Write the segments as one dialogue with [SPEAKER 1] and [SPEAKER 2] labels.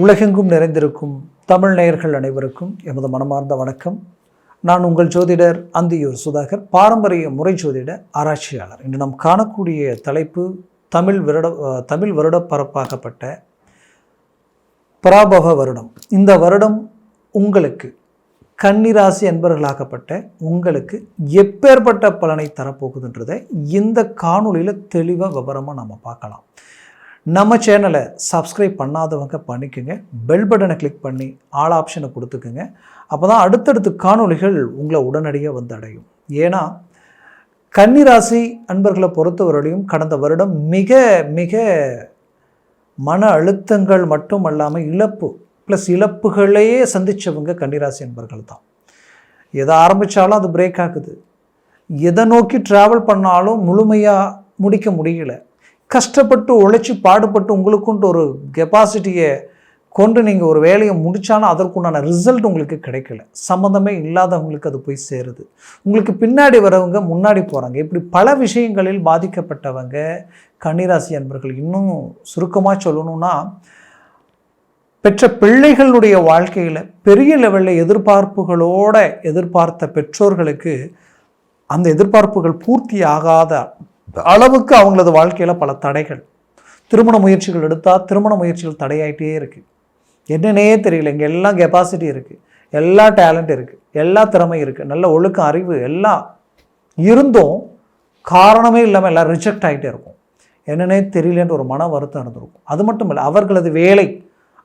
[SPEAKER 1] உலகெங்கும் நிறைந்திருக்கும் தமிழ் நேயர்கள் அனைவருக்கும் எமது மனமார்ந்த வணக்கம். நான் உங்கள் ஜோதிடர் அந்தியூர் சுதாகர், பாரம்பரிய முறை ஜோதிட ஆராய்ச்சியாளர். இன்று நாம் காணக்கூடிய தலைப்பு தமிழ் வருட பரப்பாக்கப்பட்ட பராபவ வருடம். இந்த வருடம் உங்களுக்கு கன்னிராசி அன்பர்களாகப்பட்ட உங்களுக்கு எப்பேற்பட்ட பலனை தரப்போகுதுன்றதை இந்த காணொலியில் தெளிவாக விவரமாக நம்ம பார்க்கலாம். நம்ம சேனலை சப்ஸ்கிரைப் பண்ணாதவங்க பண்ணிக்கோங்க, பெல் பட்டனை கிளிக் பண்ணி ஆல் ஆப்ஷனை கொடுத்துக்குங்க. அப்போ தான் அடுத்தடுத்து காணொலிகள் உங்களை உடனடியாக வந்து அடையும். ஏன்னா கன்னிராசி அன்பர்களை பொறுத்தவரையிலும் கடந்த வருடம் மிக மிக மன அழுத்தங்கள் மட்டும் அல்லாமல் இழப்புகளையே சந்தித்தவங்க கன்னிராசி அன்பர்கள் தான். எதை ஆரம்பித்தாலும் அது பிரேக் ஆகுது, எதை நோக்கி ட்ராவல் பண்ணாலும் முழுமையாக முடிக்க முடியல. கஷ்டப்பட்டு உழைச்சி பாடுபட்டு உங்களுக்குன்ட்டு ஒரு கெப்பாசிட்டியை கொண்டு நீங்கள் ஒரு வேலையை முடித்தாலும் அதற்குண்டான ரிசல்ட் உங்களுக்கு கிடைக்கல. சம்மந்தமே இல்லாதவங்களுக்கு அது போய் சேருது. உங்களுக்கு பின்னாடி வரவங்க முன்னாடி போகிறாங்க. இப்படி பல விஷயங்களில் பாதிக்கப்பட்டவங்க கன்னிராசி அன்பர்கள். இன்னும் சுருக்கமாக சொல்லணும்னா, பெற்ற பிள்ளைகளுடைய வாழ்க்கையில் பெரிய லெவலில் எதிர்பார்ப்புகளோடு எதிர்பார்த்த பெற்றோர்களுக்கு அந்த எதிர்பார்ப்புகள் பூர்த்தி ஆகாத அளவுக்கு அவங்களது வாழ்க்கையில் பல தடைகள். திருமண முயற்சிகள் எடுத்தால் திருமண முயற்சிகள் தடையாயிட்டே இருக்குது. என்னன்னே தெரியல. இங்கே எல்லாம் கெப்பாசிட்டி இருக்குது, எல்லா டேலண்ட் இருக்குது, எல்லா திறமை இருக்குது, நல்ல ஒழுக்கம் அறிவு எல்லாம் இருந்தும் காரணமே இல்லாமல் எல்லாம் ரிஜெக்ட் ஆகிட்டே இருக்கும். என்னன்னே தெரியலன்ற ஒரு மன வருத்தம் இருந்திருக்கும். அது மட்டும் இல்லை, அவர்களது வேலை,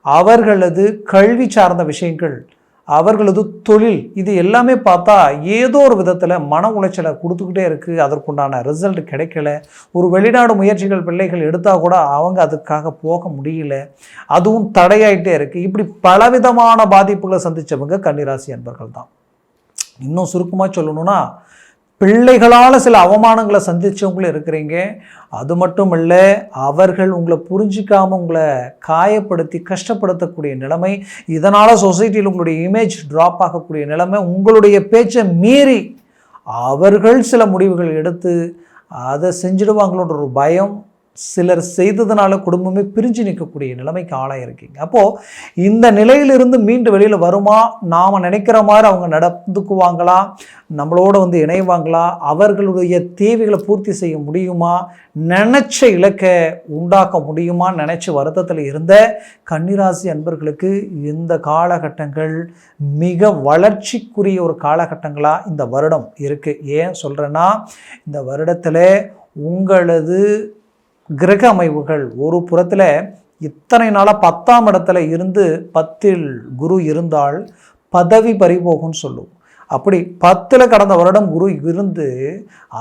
[SPEAKER 1] அவர்களது கல்வி சார்ந்த விஷயங்கள், அவர்களது தொழில், இது எல்லாமே பார்த்தா ஏதோ ஒரு விதத்தில் மன உளைச்சலை கொடுத்துக்கிட்டே இருக்குது. அதற்குண்டான ரிசல்ட் கிடைக்கல. ஒரு வெளிநாடு முயற்சிகள் பிள்ளைகள் எடுத்தால் கூட அவங்க அதுக்காக போக முடியல, அதுவும் தடையாயிட்டே இருக்குது. இப்படி பலவிதமான பாதிப்புகளை சந்தித்தவங்க கன்னிராசி அன்பர்கள் தான். இன்னும் சுருக்கமாக சொல்லணும்னா, பிள்ளைகளால் சில அவமானங்களை சந்தித்தவங்களும் இருக்கிறீங்க. அது மட்டும் இல்லை, அவர்கள் உங்களை புரிஞ்சிக்காமல் உங்களை காயப்படுத்தி கஷ்டப்படுத்தக்கூடிய நிலைமை, இதனால் சொசைட்டியில் உங்களுடைய இமேஜ் ட்ராப் ஆகக்கூடிய நிலைமை, உங்களுடைய பேச்சை மீறி அவர்கள் சில முடிவுகள் எடுத்து அதை செஞ்சிடுவாங்களோன்ற ஒரு பயம் சிலர் செய்ததுனால குடும்பமே பிரிஞ்சு நிற்கக்கூடிய நிலைமைக்கு ஆளாக இருக்கீங்க. அப்போது இந்த நிலையிலிருந்து மீண்டு வெளியில் வருமா, நாம் நினைக்கிற மாதிரி அவங்க நடந்துக்குவாங்களா, நம்மளோட வந்து இணைவாங்களா, அவர்களுடைய தேவைகளை பூர்த்தி செய்ய முடியுமா, நினச்ச இலக்கை உண்டாக்க முடியுமா நினச்சி வருத்தத்தில் இருந்த கன்னிராசி அன்பர்களுக்கு இந்த காலகட்டங்கள் மிக வளர்ச்சிக்குரிய ஒரு காலகட்டங்களாக இந்த வருடம் இருக்குது. ஏன் சொல்கிறேன்னா, இந்த வருடத்தில் உங்களது கிரக அமைவுகள் ஒரு புறத்தில் இத்தனை நாளாக 10ஆம் இடத்துல இருந்து 10இல் குரு இருந்தால் பதவி பறிபோகும்னு சொல்லுவோம். அப்படி 10ல் கடந்த வருடம் குரு இருந்து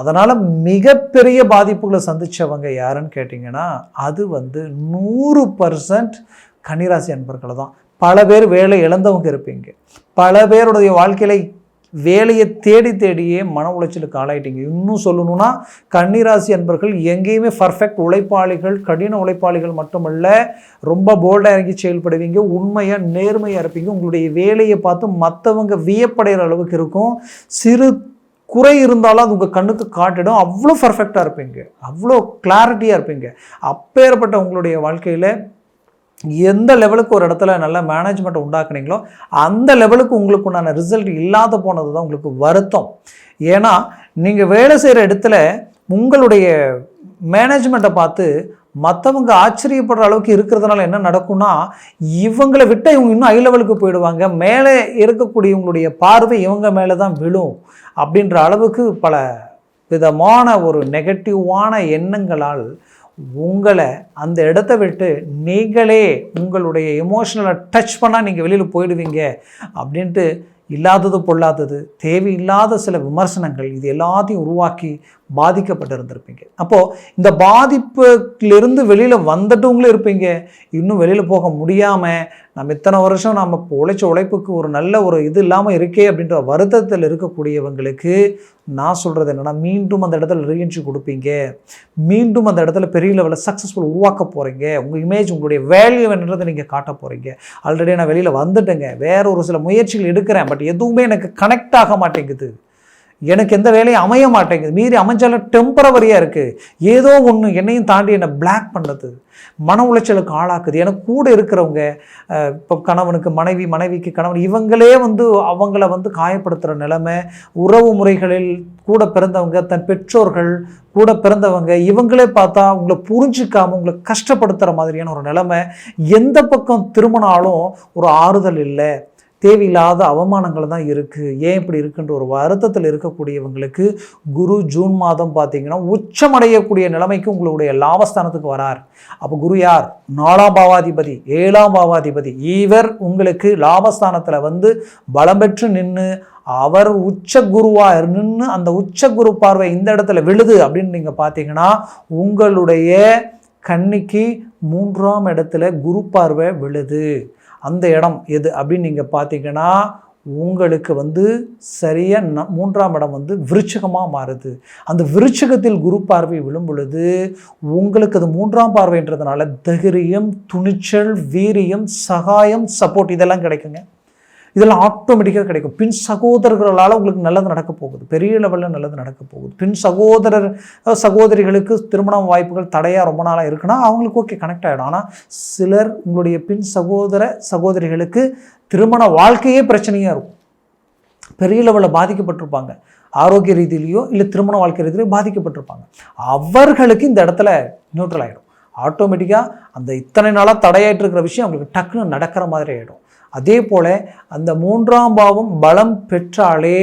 [SPEAKER 1] அதனால் மிகப்பெரிய பாதிப்புகளை சந்தித்தவங்க யாருன்னு கேட்டிங்கன்னா, அது வந்து 100% கன்னிராசி அன்பர்கள் தான். பல பேர் வேலை இழந்தவங்க இருப்பீங்க. பல பேருடைய வாழ்க்கையில் வேலையை தேடியே மன உளைச்சலுக்கு ஆளாயிட்டீங்க. இன்னும் சொல்லணும்னா, கன்னிராசி அன்பர்கள் எங்கேயுமே பர்ஃபெக்ட் உழைப்பாளிகள், கடின உழைப்பாளிகள் மட்டுமல்ல, ரொம்ப போல்டாக இறங்கி செயல்படுவீங்க, உண்மையாக நேர்மையாக இருப்பீங்க. உங்களுடைய வேலையை பார்த்து மற்றவங்க வியப்படைகிற அளவுக்கு இருக்கும். சிறு குறை இருந்தாலும் அது உங்கள் கண்ணுக்கு காட்டிடும். அவ்வளோ பர்ஃபெக்டாக இருப்பீங்க, அவ்வளோ கிளாரிட்டியாக இருப்பீங்க. அப்பேற்பட்ட உங்களுடைய வாழ்க்கையில் எந்த லெவலுக்கு ஒரு இடத்துல நல்ல மேனேஜ்மெண்ட்டை உண்டாக்குனீங்களோ அந்த லெவலுக்கு உங்களுக்கு உண்டான ரிசல்ட் இல்லாத போனது தான் உங்களுக்கு வருத்தம். ஏன்னா நீங்கள் வேலை செய்கிற இடத்துல உங்களுடைய மேனேஜ்மெண்ட்டை பார்த்து மற்றவங்க ஆச்சரியப்படுற அளவுக்கு இருக்கிறதுனால என்ன நடக்கும்னா, இவங்களை விட்டு இவங்க இன்னும் ஹை லெவலுக்கு போயிடுவாங்க, மேலே இருக்கக்கூடியவங்களுடைய பார்வை இவங்க மேலே தான் விழும் அப்படின்ற அளவுக்கு பல விதமான ஒரு நெகட்டிவான எண்ணங்களால் உங்களை அந்த இடத்த விட்டு நீங்களே உங்களுடைய எமோஷனலை டச் பண்ணால் நீங்கள் வெளியில் போயிடுவீங்க அப்படின்ட்டு இல்லாதது பொல்லாதது தேவையில்லாத சில விமர்சனங்கள் இது எல்லாத்தையும் உருவாக்கி பாதிக்கப்பட்டிருந்திருப்பீங்க. அப்போது இந்த பாதிப்புலேருந்து வெளியில் வந்துட்டவங்களும் இருப்பீங்க. இன்னும் வெளியில் போக முடியாமல் நம்ம இத்தனை வருஷம் நம்ம உழைச்ச உழைப்புக்கு ஒரு நல்ல ஒரு இது இல்லாமல் இருக்கே அப்படின்ற வருத்தத்தில் இருக்கக்கூடியவங்களுக்கு நான் சொல்கிறது என்னென்னா, மீண்டும் அந்த இடத்துல ரீஎன்ட்ரி கொடுப்பீங்க. மீண்டும் அந்த இடத்துல பெரிய லெவலில் சக்ஸஸ்ஃபுல் உருவாக்க போகிறீங்க. உங்கள் இமேஜ், உங்களுடைய வேல்யூ என்னன்றதை நீங்கள் காட்ட போகிறீங்க. ஆல்ரெடி நான் வெளியில் வந்துட்டேங்க, வேறு ஒரு சில முயற்சிகள் எடுக்கிறேன், பட் எதுவுமே எனக்கு கனெக்ட் ஆக மாட்டேங்குது, எனக்கு எந்த வேலையும் அமைய மாட்டேங்குது, மீறி அமைஞ்சாலும் டெம்பரவரியாக இருக்குது, ஏதோ ஒன்று என்னையும் தாண்டி என்னை பிளாக் பண்ணுறது, மன உளைச்சலுக்கு ஆளாக்குது. எனக்கு கூட இருக்கிறவங்க, இப்போ கணவனுக்கு மனைவி, மனைவிக்கு கணவன், இவங்களே அவங்கள காயப்படுத்துகிற நிலைமை, உறவு முறைகளில் கூட பிறந்தவங்க, தன் பெற்றோர்கள், கூட பிறந்தவங்க, இவங்களே பார்த்தா உங்களை புரிஞ்சிக்காமல் உங்களை கஷ்டப்படுத்துகிற மாதிரியான ஒரு நிலைமை. எந்த பக்கம் திரும்பினாலும் ஒரு ஆறுதல் இல்லை, தேவையில்லாத அவமானங்கள் தான் இருக்குது. ஏன் இப்படி இருக்குன்ற ஒரு வருத்தத்தில் இருக்கக்கூடியவங்களுக்கு குரு ஜூன் மாதம் பார்த்தீங்கன்னா உச்சமடையக்கூடிய நிலைமைக்கு உங்களுடைய லாபஸ்தானத்துக்கு வரார். அப்போ குரு யார்? 4ஆம் பாவாதிபதி, 7ஆம் பாவாதிபதி. இவர் உங்களுக்கு லாபஸ்தானத்தில் பலம் பெற்று நின்று அவர் உச்ச குருவாக நின்று அந்த உச்ச குரு பார்வை இந்த இடத்துல விழுது அப்படின்னு நீங்கள் பார்த்தீங்கன்னா உங்களுடைய கன்னிக்கு 3ஆம் இடத்துல குரு பார்வை விழுது. அந்த இடம் எது அப்படின்னு நீங்கள் பார்த்தீங்கன்னா உங்களுக்கு சரியாக 3ஆம் இடம் விருச்சிகமாக மாறுது. அந்த விருச்சிகத்தில் குரு பார்வை விழும் பொழுது உங்களுக்கு அது 3ஆம் பார்வைன்றதுனால தைரியம், துணிச்சல், வீரியம், சகாயம், சப்போர்ட் இதெல்லாம் கிடைக்குங்க. இதெல்லாம் ஆட்டோமேட்டிக்காக கிடைக்கும். பின் சகோதரர்களால் உங்களுக்கு நல்லது நடக்க போகுது, பெரிய லெவலில் நல்லது நடக்க போகுது. பின் சகோதரிகளுக்கு திருமண வாய்ப்புகள் தடையாக ரொம்ப நாளாக இருக்குன்னா அவங்களுக்கு ஓகே கனெக்ட் ஆகிடும். ஆனால் சிலர் உங்களுடைய பின் சகோதரிகளுக்கு திருமண வாழ்க்கையே பிரச்சனையாக இருக்கும், பெரிய லெவலில் பாதிக்கப்பட்டிருப்பாங்க, ஆரோக்கிய ரீதியிலையோ இல்லை திருமண வாழ்க்கை ரீதியிலையோ பாதிக்கப்பட்டிருப்பாங்க. அவர்களுக்கு இந்த இடத்துல நியூட்ரல் ஆகிடும். ஆட்டோமேட்டிக்காக அந்த இத்தனை நாளாக தடையாயிட்டு இருக்கிற விஷயம் அவங்களுக்கு டக்குன்னு நடக்கிற மாதிரி ஆகிடும். அதே போல் அந்த 3ஆம் பாவம் பலம் பெற்றாலே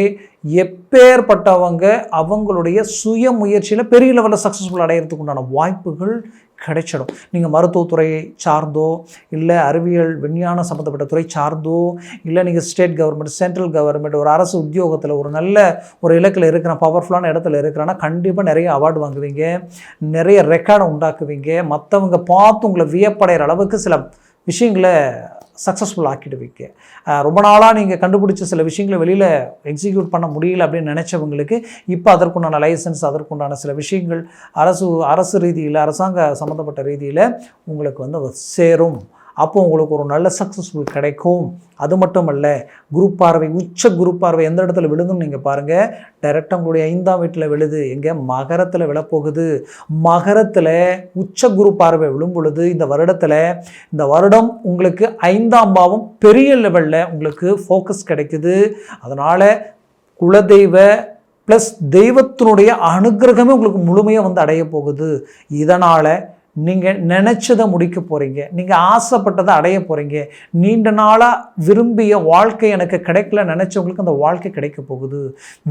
[SPEAKER 1] எப்பேற்பட்டவங்க அவங்களுடைய சுய முயற்சியில் பெரிய லெவலில் சக்ஸஸ்ஃபுல் அடையிறதுக்கு உண்டான வாய்ப்புகள் கிடைச்சிடும். நீங்கள் மருத்துவத்துறையை சார்ந்தோ இல்லை அறிவியல் விஞ்ஞானம் சம்மந்தப்பட்ட துறை சார்ந்தோ இல்லை நீங்கள் ஸ்டேட் கவர்மெண்ட், சென்ட்ரல் கவர்மெண்ட், ஒரு அரசு உத்தியோகத்தில் ஒரு நல்ல ஒரு இலக்கில் இருக்கிற பவர்ஃபுல்லான இடத்துல இருக்கிறான்னா கண்டிப்பாக நிறைய அவார்டு வாங்குவீங்க, நிறைய ரெக்கார்டை உண்டாக்குவீங்க. மற்றவங்க பார்த்து உங்களை வியப்படைகிற அளவுக்கு சில விஷயங்களை சக்ஸஸ்ஃபுல் ஆக்கிடுவீங்க. ரொம்ப நாளாக நீங்கள் கண்டுபிடிச்ச சில விஷயங்களை வெளியில் எக்ஸிக்யூட் பண்ண முடியல அப்படின்னு நினச்சவங்களுக்கு இப்போ அதற்குண்டான லைசன்ஸ், அதற்குண்டான சில விஷயங்கள் அரசு ரீதியில், அரசாங்க சம்மந்தப்பட்ட ரீதியில் உங்களுக்கு சேரும். அப்போ உங்களுக்கு ஒரு நல்ல சக்ஸஸ்ஃபுல் கிடைக்கும். அது மட்டும் அல்ல, குரூப் பார்வை, உச்ச குரூப் பார்வை எந்த இடத்துல விழுதுன்னு நீங்கள் பாருங்கள். டைரெக்டாக உங்களுடைய 5ஆம் வீட்டில் விழுது. எங்கே? மகரத்தில் விழப்போகுது. மகரத்தில் உச்ச குரூப் பார்வை விழும் பொழுது இந்த வருடம் உங்களுக்கு 5ஆம் பாவம் பெரிய லெவலில் உங்களுக்கு ஃபோக்கஸ் கிடைக்குது. அதனால் குலதெய்வ ப்ளஸ் தெய்வத்தினுடைய அனுகிரகமே உங்களுக்கு முழுமையாக அடைய போகுது. இதனால் நீங்கள் நினச்சதை முடிக்க போகிறீங்க, நீங்கள் ஆசைப்பட்டதை அடைய போகிறீங்க. நீண்ட நாளாக விரும்பிய வாழ்க்கை எனக்கு கிடைக்கல நினச்சவங்களுக்கு அந்த வாழ்க்கை கிடைக்க போகுது.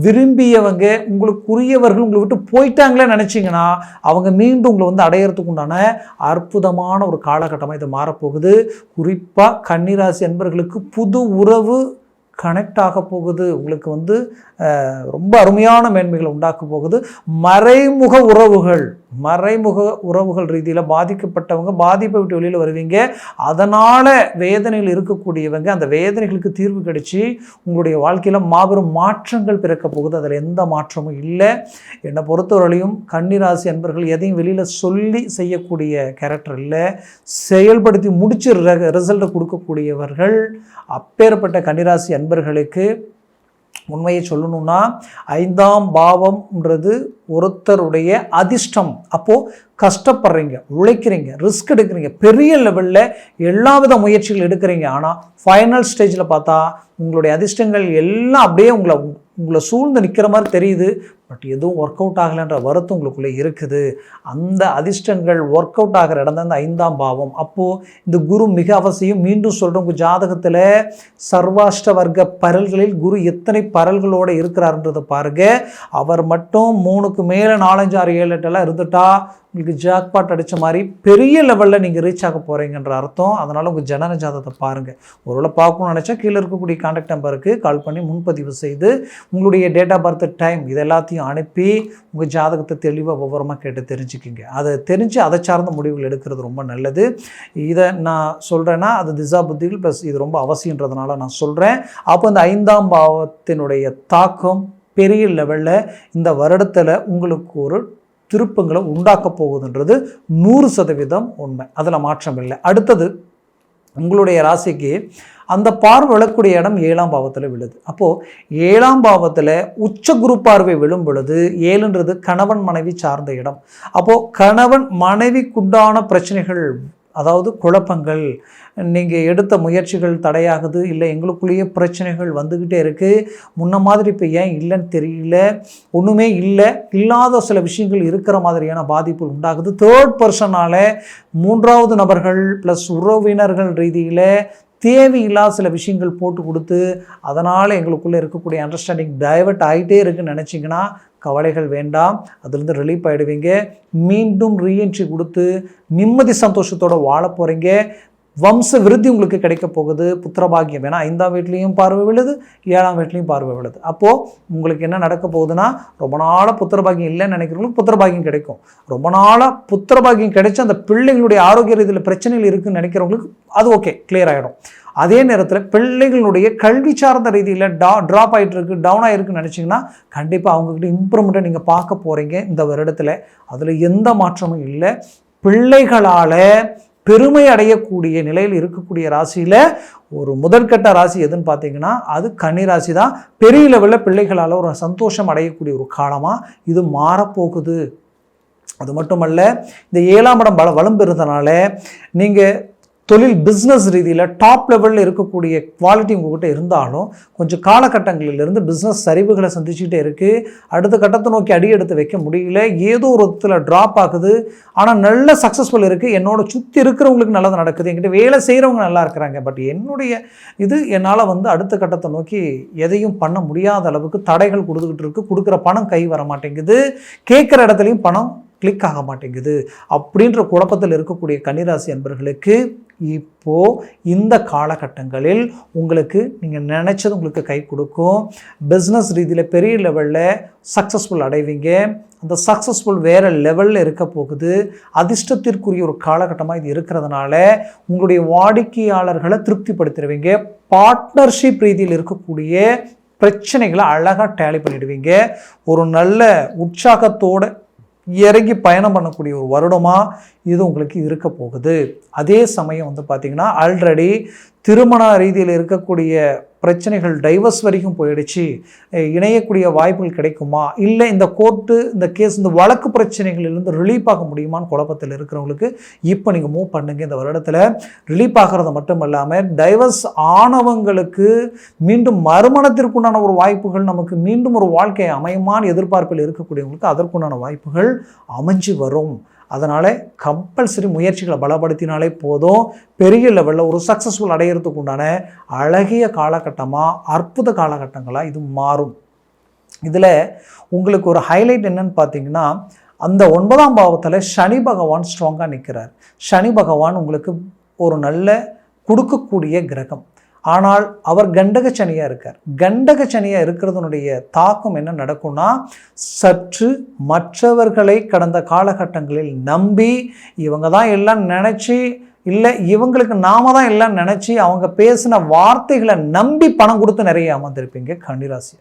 [SPEAKER 1] விரும்பியவங்க, உங்களுக்குரியவர்கள் உங்களை விட்டு போயிட்டாங்களே நினச்சிங்கன்னா அவங்க மீண்டும் உங்களை அடையிறதுக்கு உண்டான அற்புதமான ஒரு காலகட்டமாக இது மாறப்போகுது. குறிப்பாக கன்னிராசி அன்பர்களுக்கு புது உறவு கனெக்ட் ஆக போகுது. உங்களுக்கு ரொம்ப அருமையான மேன்மைகளை உண்டாக்க போகுது. மறைமுக உறவுகள் ரீதியில் பாதிக்கப்பட்டவங்க பாதிப்பை விட்டு வெளியில் வருவீங்க. அதனால் வேதனையில் இருக்கக்கூடியவங்க அந்த வேதனைகளுக்கு தீர்வு கிடைச்சி உங்களுடைய வாழ்க்கையில் மாபெரும் மாற்றங்கள் பிறக்க போகுது. அதில் எந்த மாற்றமும் இல்லை. என்னை பொறுத்தவரையிலையும் கன்னிராசி அன்பர்கள் எதையும் வெளியில் சொல்லி செய்யக்கூடிய கேரக்டர் இல்லை, செயல்படுத்தி முடிச்சு ரிசல்ட்டை கொடுக்கக்கூடியவர்கள். அப்பேற்பட்ட கன்னிராசி அன்பர்களுக்கு உண்மையை சொல்லணும்னா 5ஆம் பாவம்ன்றது ஒருத்தருடைய அதிர்ஷ்டம். அப்போது கஷ்டப்படுறீங்க, உழைக்கிறீங்க, ரிஸ்க் எடுக்கிறீங்க, பெரிய லெவலில் எல்லா வித முயற்சிகள் எடுக்கிறீங்க. ஆனால் ஃபைனல் ஸ்டேஜில் பார்த்தா உங்களுடைய அதிர்ஷ்டங்கள் எல்லாம் அப்படியே உங்களை சூழ்ந்து நிற்கிற மாதிரி தெரியுது. பட் எதுவும் ஒர்க் அவுட் ஆகலைன்ற வருத்தம் உங்களுக்குள்ளே இருக்குது. அந்த அதிர்ஷ்டங்கள் ஒர்க் அவுட் ஆகிற இடம் தான் இந்த 5ஆம் பாவம். அப்போது இந்த குரு மிக அவசியம். மீண்டும் சொல்கிறோம், உங்கள் ஜாதகத்தில் சர்வாஷ்ட வர்க்க பரல்களில் குரு எத்தனை பரல்களோடு இருக்கிறாருன்றதை பாருங்கள். அவர் மட்டும் 3க்கு மேலே 4, 5, 6, 7, 8 இருந்துட்டா உங்களுக்கு ஜாக்பாட் அடித்த மாதிரி பெரிய லெவலில் நீங்கள் ரீச் ஆக போகிறீங்கன்ற அர்த்தம். அதனால் உங்கள் ஜனன ஜாதகத்தை பாருங்கள். ஒருவேளை பார்க்கணும்னு நினச்சா கீழே இருக்கக்கூடிய கான்டாக்ட் நம்பருக்கு கால் பண்ணி முன்பதிவு செய்து உங்களுடைய டேட் ஆஃப் பர்த், டைம் இது எல்லாத்தையும் அனுப்பி உங்கள் ஜாதகத்தை தெளிவாக விவரமாக கேட்டு தெரிஞ்சுக்கிங்க. அதை தெரிஞ்சு அதை சார்ந்த முடிவுகள் எடுக்கிறது ரொம்ப நல்லது. இதை நான் சொல்கிறேன்னா அது திசா புத்திகள் ப்ளஸ் இது ரொம்ப அவசியன்றதுனால நான் சொல்கிறேன். அப்போ இந்த 5ஆம் பாவத்தினுடைய தாக்கம் பெரிய லெவலில் இந்த வருடத்தில் உங்களுக்கு ஒரு திருப்பங்களை உண்டாக்க போகுதுன்றது 100% உண்மை. அதில் மாற்றம் இல்லை. அடுத்தது உங்களுடைய ராசிக்கு அந்த பார்வை விழக்கூடிய இடம் 7ஆம் பாவத்தில் விழுது. அப்போது 7ஆம் பாவத்தில் உச்ச குரு பார்வை விழும் பொழுது 7ன்றது கணவன் மனைவி சார்ந்த இடம். அப்போது கணவன் மனைவிக்குண்டான பிரச்சனைகள், அதாவது குழப்பங்கள், நீங்கள் எடுத்த முயற்சிகள் தடையாகுது, இல்லை எங்களுக்குள்ளேயே பிரச்சனைகள் வந்துக்கிட்டே இருக்குது, முன்ன மாதிரி இப்போ ஏன் இல்லைன்னு தெரியல, ஒன்றுமே இல்லை, இல்லாத சில விஷயங்கள் இருக்கிற மாதிரியான பாதிப்பு உண்டாகுது. தேர்ட் பர்சனால் 3வது நபர்கள் ப்ளஸ் உறவினர்கள் ரீதியில் தேவையில்லாத சில விஷயங்கள் போட்டு கொடுத்து அதனால் எங்களுக்குள்ளே இருக்கக்கூடிய அண்டர்ஸ்டாண்டிங் டைவர்ட் ஆகிட்டே இருக்குன்னு நினச்சிங்கன்னா கவலைகள் வேண்டாம், அதுலேருந்து ரிலீஃப் ஆகிடுவீங்க. மீண்டும் ரீஎன்ட்ரி கொடுத்து நிம்மதி சந்தோஷத்தோடு வாழ போகிறீங்க. வம்ச விருத்தி உங்களுக்கு கிடைக்க போகுது. புத்திரபாகியம், ஏன்னா 5ஆம் வீட்லேயும் பார்வை விழுது, 7ஆம் வீட்லேயும் பார்வை விழுது. அப்போது உங்களுக்கு என்ன நடக்க போகுதுன்னா, ரொம்ப நாளாக புத்திரபாகியம் இல்லைன்னு நினைக்கிறவங்களுக்கு புத்திரபாகியம் கிடைக்கும். ரொம்ப நாளாக புத்திரபாகியம் கிடைச்சி அந்த பிள்ளைகளுடைய ஆரோக்கிய ரீதியில் பிரச்சனைகள் இருக்குதுன்னு நினைக்கிறவங்களுக்கு அது ஓகே, கிளியர் ஆகிடும். அதே நேரத்தில் பிள்ளைகளுடைய கல்வி சார்ந்த ரீதியில் ட்ராப் ஆகிட்டு இருக்கு, டவுன் ஆகிருக்குன்னு நினச்சிங்கன்னா கண்டிப்பாக அவங்கக்கிட்ட இம்ப்ரூவ்மெண்ட்டை நீங்கள் பார்க்க போகிறீங்க இந்த வருடத்தில். அதில் எந்த மாற்றமும் இல்லை. பிள்ளைகளால் பெருமை அடையக்கூடிய நிலையில் இருக்கக்கூடிய ராசியில் ஒரு முதற்கட்ட ராசி எதுன்னு பார்த்தீங்கன்னா அது கன்னி ராசி தான். பெரிய லெவலில் பிள்ளைகளால் ஒரு சந்தோஷம் அடையக்கூடிய ஒரு காலமாக இது மாறப்போகுது. அது மட்டுமல்ல, இந்த 7ஆம் இடம் வளம் பெறுறதுனால நீங்கள் தொழில் பிஸ்னஸ் ரீதியில் டாப் லெவலில் இருக்கக்கூடிய குவாலிட்டி உங்கள்கிட்ட இருந்தாலும் கொஞ்சம் காலகட்டங்களிலிருந்து பிஸ்னஸ் சரிவுகளை சந்திச்சுக்கிட்டே இருக்குது. அடுத்த கட்டத்தை நோக்கி அடி எடுத்து வைக்க முடியல, ஏதோ ஒரு இடத்துல ட்ராப் ஆகுது. ஆனால் நல்ல சக்ஸஸ்ஃபுல் இருக்குது, என்னோட சுற்றி இருக்கிறவங்களுக்கு நல்லது நடக்குது, என்கிட்ட வேலை செய்கிறவங்க நல்லா இருக்கிறாங்க. பட் என்னுடைய என்னால் அடுத்த கட்டத்தை நோக்கி எதையும் பண்ண முடியாத அளவுக்கு தடைகள் கொடுத்துக்கிட்டு இருக்குது. கொடுக்குற பணம் கை வர மாட்டேங்குது, கேட்குற இடத்துலையும் பணம் கிளிக் ஆக மாட்டேங்குது. அப்படின்ற குழப்பத்தில் இருக்கக்கூடிய கன்னிராசி அன்பர்களுக்கு இப்போது இந்த காலகட்டங்களில் உங்களுக்கு நீங்கள் நினச்சது உங்களுக்கு கை கொடுக்கும். பிஸ்னஸ் ரீதியில் பெரிய லெவலில் சக்ஸஸ்ஃபுல் அடைவீங்க. அந்த சக்ஸஸ்ஃபுல் வேறு லெவலில் இருக்க போகுது. அதிர்ஷ்டத்திற்குரிய ஒரு காலகட்டமாக இது இருக்கிறதுனால உங்களுடைய வாடிக்கையாளர்களை திருப்திப்படுத்திடுவீங்க. பார்ட்னர்ஷிப் ரீதியில் இருக்கக்கூடிய பிரச்சனைகளை அழகாக டேலி பண்ணிடுவீங்க. ஒரு நல்ல உற்சாகத்தோடு இறங்கி பயணம் பண்ணக்கூடிய ஒரு வருடமாக இது உங்களுக்கு இருக்க போகுது. அதே சமயம் பார்த்திங்கன்னா ஆல்ரெடி திருமண ரீதியில் இருக்கக்கூடிய பிரச்சனைகள் டைவர்ஸ் வரைக்கும் போயிடுச்சு, இணையக்கூடிய வாய்ப்புகள் கிடைக்குமா, இல்லை இந்த கோர்ட்டு இந்த கேஸ் இந்த வழக்கு பிரச்சனைகளிலிருந்து ரிலீஃப் ஆக முடியுமான்னு குழப்பத்தில் இருக்கிறவங்களுக்கு இப்போ நீங்கள் மூவ் பண்ணுங்கள். இந்த வருடத்தில் ரிலீஃப் ஆகிறது மட்டும் இல்லாமல் டைவர்ஸ் ஆனவங்களுக்கு மீண்டும் மறுமணத்திற்குண்டான ஒரு வாய்ப்புகள், நமக்கு மீண்டும் ஒரு வாழ்க்கை அமையுமான்னு எதிர்பார்ப்பில் இருக்கக்கூடியவங்களுக்கு அதற்குண்டான வாய்ப்புகள் அமைஞ்சு வரும். அதனால் கம்பல்சரி முயற்சிகளை பலப்படுத்தினாலே போதும். பெரிய லெவலில் ஒரு சக்ஸஸ்ஃபுல் அடையிறதுக்கு உண்டான அழகிய காலகட்டமாக, அற்புத காலகட்டங்களாக இது மாறும். இதில் உங்களுக்கு ஒரு ஹைலைட் என்னன்னு பார்த்தீங்கன்னா, அந்த 9ஆம் பாவத்தில் சனி பகவான் ஸ்ட்ராங்காக நிற்கிறார். சனி பகவான் உங்களுக்கு ஒரு நல்ல கொடுக்கக்கூடிய கிரகம். ஆனால் அவர் கண்டக சனியாக இருக்கார். கண்டக சனியாக இருக்கிறதுனுடைய தாக்கம் என்ன நடக்கும்னா, சற்று மற்றவர்களை கடந்த காலகட்டங்களில் நம்பி இவங்க தான் எல்லாம் நினச்சி, இல்லை இவங்களுக்கு நாம தான் எல்லாம் நினச்சி அவங்க பேசின வார்த்தைகளை நம்பி பணம் கொடுத்து நிறைய அமர்ந்திருப்பீங்க கன்னிராசி.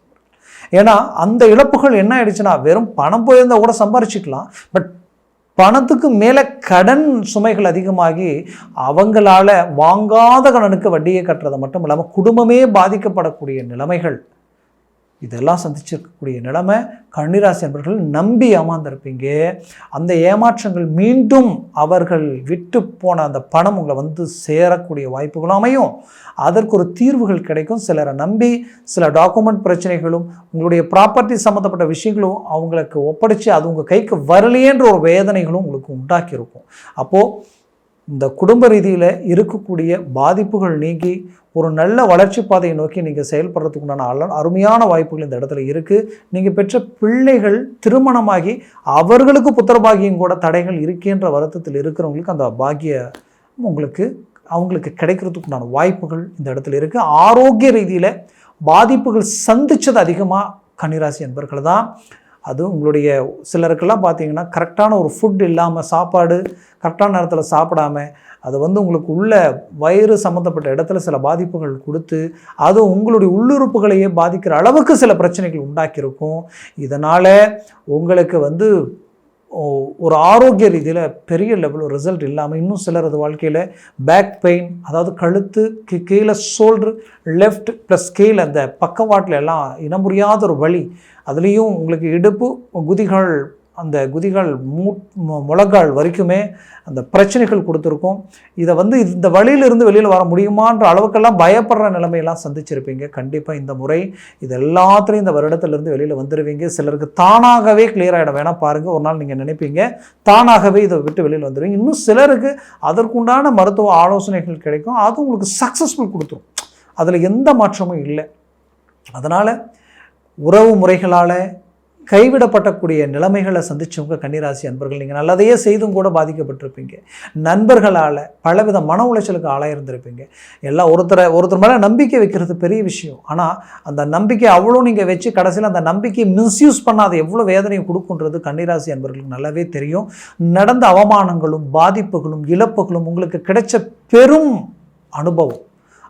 [SPEAKER 1] ஏன்னா அந்த இழப்புகள் என்ன ஆயிடுச்சுன்னா, வெறும் பணம் போயிருந்தால் கூட சம்பாரிச்சிக்கலாம், பட் பணத்துக்கு மேலே கடன் சுமைகள் அதிகமாகி அவங்களால வாங்காத கடனுக்கு வட்டியை கட்டுறது மட்டும் இல்லாமல் குடும்பமே பாதிக்கப்படக்கூடிய நிலைமைகள், இதெல்லாம் சந்திச்சிருக்கக்கூடிய நிலைமை கன்னிராசி என்பவர்கள் நம்பி ஏமாந்திருப்பீங்க. அந்த ஏமாற்றங்கள் மீண்டும் அவர்கள் விட்டு போன அந்த பணம் உங்களை சேரக்கூடிய வாய்ப்புகளும் அமையும். அதற்கு ஒரு தீர்வுகள் கிடைக்கும். சிலரை நம்பி சில டாக்குமெண்ட் பிரச்சனைகளும் உங்களுடைய ப்ராப்பர்ட்டி சம்மந்தப்பட்ட விஷயங்களும் அவங்களுக்கு ஒப்படைச்சு அது உங்கள் கைக்கு வரலையேன்ற ஒரு வேதனைகளும் உங்களுக்கு உண்டாக்கியிருக்கும். அப்போது இந்த குடும்ப ரீதியில் இருக்கக்கூடிய பாதிப்புகள் நீங்கி ஒரு நல்ல வளர்ச்சி பாதையை நோக்கி நீங்கள் செயல்படுறதுக்கு உண்டான அருமையான வாய்ப்புகள் இந்த இடத்துல இருக்குது. நீங்கள் பெற்ற பிள்ளைகள் திருமணமாகி அவர்களுக்கு புத்திரபாகியம் கூட தடைகள் இருக்கின்ற வருத்தத்தில் இருக்கிறவங்களுக்கு அந்த பாக்கியம் அவங்களுக்கு கிடைக்கிறதுக்கு உண்டான வாய்ப்புகள் இந்த இடத்துல இருக்குது. ஆரோக்கிய ரீதியில் பாதிப்புகள் சந்தித்தது அதிகமாக கன்னிராசி என்பர்கள் தான். அது உங்களுடைய சிலருக்கெல்லாம் பார்த்தீங்கன்னா கரெக்டான ஒரு ஃபுட் இல்லாமல், சாப்பாடு கரெக்டான நேரத்தில் சாப்பிடாம, அது உங்களுக்கு உள்ள வயிறு சம்மந்தப்பட்ட இடத்துல சில பாதிப்புகள் கொடுத்து அது உங்களுடைய உள்ளுறுப்புகளையே பாதிக்கிற அளவுக்கு சில பிரச்சனைகள் உண்டாக்கியிருக்கும். இதனால் உங்களுக்கு ஒரு ஆரோக்கிய ரீதியில் பெரிய லெவல் ரிசல்ட் இல்லாமல் இன்னும் சிலரது வாழ்க்கையில் பேக் பெயின், அதாவது கழுத்து கீழே ஷோல்டர் லெஃப்ட் ப்ளஸ் கீழே அந்த பக்கவாட்டில் எல்லாம் இனம் புரியாத ஒரு வலி, அதுலேயும் உங்களுக்கு இடுப்பு குதிகள், அந்த குதிகள் முழங்கால் வரைக்குமே அந்த பிரச்சனைகள் கொடுத்துருக்கும். இதை இந்த வழியிலிருந்து வெளியில் வர முடியுமான்ற அளவுக்கெல்லாம் பயப்படுற நிலைமையெல்லாம் சந்திச்சிருப்பீங்க. கண்டிப்பாக இந்த முறை இது எல்லாத்துலேயும் இந்த வருடத்திலிருந்து வெளியில் வந்துடுவீங்க. சிலருக்கு தானாகவே கிளியர் ஆகிட வேணால் பாருங்கள். ஒரு நாள் நீங்கள் நினைப்பீங்க தானாகவே இதை விட்டு வெளியில் வந்துடுவீங்க. இன்னும் சிலருக்கு அதற்குண்டான மருத்துவ ஆலோசனைகள் கிடைக்கும், அது உங்களுக்கு சக்ஸஸ்ஃபுல் கொடுத்துரும். அதில் எந்த மாற்றமும் இல்லை. அதனால் உறவு முறைகளால் கைவிடப்படக்கூடிய நிலைமைகளை சந்திச்சவங்க கன்னிராசி அன்பர்கள், நீங்கள் நல்லதையே செய்தும் கூட பாதிக்கப்பட்டிருப்பீங்க. நண்பர்களால் பலவித மன உளைச்சலுக்கு ஆளாயிருந்திருப்பீங்க. எல்லாம் ஒருத்தர் மேலே நம்பிக்கை வைக்கிறது பெரிய விஷயம். ஆனால் அந்த நம்பிக்கை அவ்வளோ நீங்கள் வச்சு கடைசியில் அந்த நம்பிக்கையை மிஸ்யூஸ் பண்ணாத எவ்வளோ வேதனையை கொடுக்குன்றது கன்னிராசி அன்பர்களுக்கு நல்லாவே தெரியும். நடந்த அவமானங்களும் பாதிப்புகளும் இழப்புகளும் உங்களுக்கு கிடைச்ச பெரும்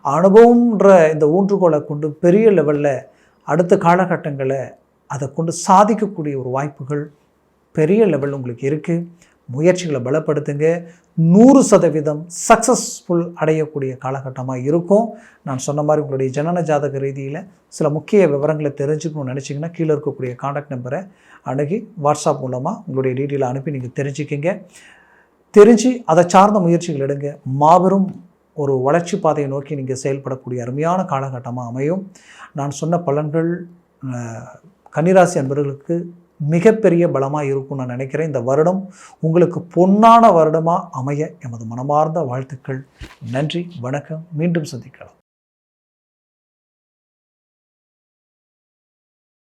[SPEAKER 1] அனுபவம்ன்ற இந்த ஊன்றுகோலை கொண்டு பெரிய லெவலில் அடுத்த காலகட்டங்களை அதை கொண்டு சாதிக்கக்கூடிய ஒரு வாய்ப்புகள் பெரிய லெவலில் உங்களுக்கு இருக்குது. முயற்சிகளை பலப்படுத்துங்க. 100% சக்ஸஸ்ஃபுல் அடையக்கூடிய காலகட்டமாக இருக்கும். நான் சொன்ன மாதிரி உங்களுடைய ஜனன ஜாதக ரீதியில் சில முக்கிய விவரங்களை தெரிஞ்சுக்கணும்னு நினச்சிங்கன்னா கீழே இருக்கக்கூடிய காண்டாக்ட் நம்பரை அணுகி வாட்ஸ்அப் மூலமாக உங்களுடைய டீட்டெயிலை அனுப்பி நீங்கள் தெரிஞ்சு அதை சார்ந்த முயற்சிகள் எடுங்க. மாபெரும் ஒரு வளர்ச்சி பாதையை நோக்கி நீங்கள் செயல்படக்கூடிய அருமையான காலகட்டமாக அமையும். நான் சொன்ன பலன்கள் கன்னிராசி அன்பர்களுக்கு மிகப்பெரிய பலமாக இருக்கும் நான் நினைக்கிறேன். இந்த வருடம் உங்களுக்கு பொன்னான வருடமாக அமைய எமது மனமார்ந்த வாழ்த்துக்கள். நன்றி, வணக்கம். மீண்டும் சந்திக்கலாம்.